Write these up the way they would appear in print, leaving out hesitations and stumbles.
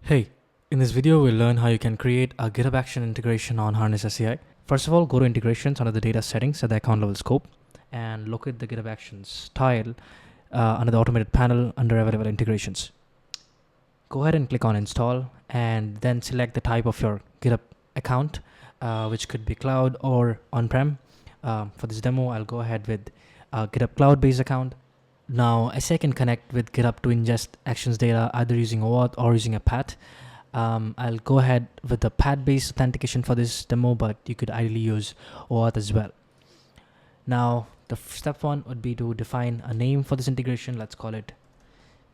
Hey, in this video we'll learn how you can create a GitHub Action integration on Harness SEI. First of all, go to integrations under the data settings at the account level scope and locate the GitHub Actions tile under the automated panel under available integrations. Go ahead and click on install and then select the type of your GitHub account, which could be cloud or on-prem. For this demo, I'll go ahead with a GitHub cloud-based account. Now, SEI can connect with GitHub to ingest actions data either using OAuth or using a PAT. I'll go ahead with the PAT-based authentication for this demo, but you could ideally use OAuth as well. Now, the step one would be to define a name for this integration. Let's call it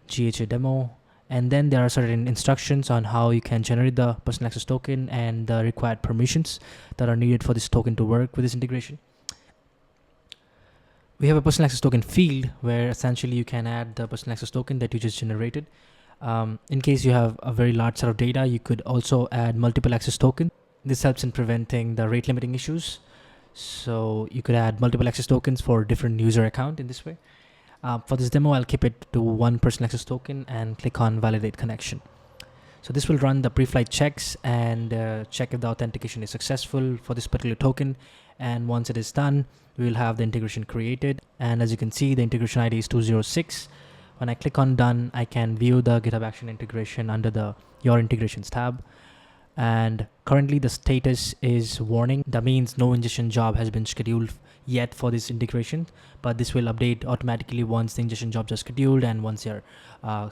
GHA demo. And then there are certain instructions on how you can generate the personal access token and the required permissions that are needed for this token to work with this integration. We have a personal access token field where essentially you can add the personal access token that you just generated. In case you have a very large set of data, you could also add multiple access tokens. This helps in preventing the rate limiting issues. So you could add multiple access tokens for different user account in this way. For this demo, I'll keep it to one personal access token and click on validate connection. So this will run the pre-flight checks and check if the authentication is successful for this particular token. And once it is done, we will have the integration created. And as you can see, the integration ID is 206. When I click on done, I can view the GitHub Action integration under the Your Integrations tab. And currently the status is warning. That means no ingestion job has been scheduled yet for this integration, but this will update automatically once the ingestion jobs are scheduled and once they're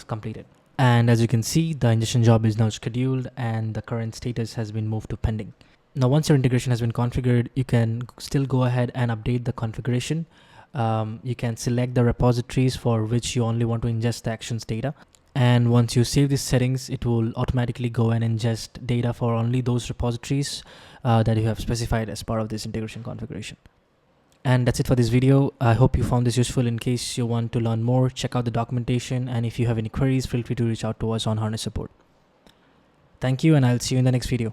completed. And as you can see, the ingestion job is now scheduled and the current status has been moved to pending. Now, once your integration has been configured, you can still go ahead and update the configuration. You can select the repositories for which you only want to ingest the actions data. And once you save these settings, it will automatically go and ingest data for only those repositories that you have specified as part of this integration configuration. And that's it for this video. I hope you found this useful. In case you want to learn more, check out the documentation. And if you have any queries, feel free to reach out to us on Harness support. Thank you, and I'll see you in the next video.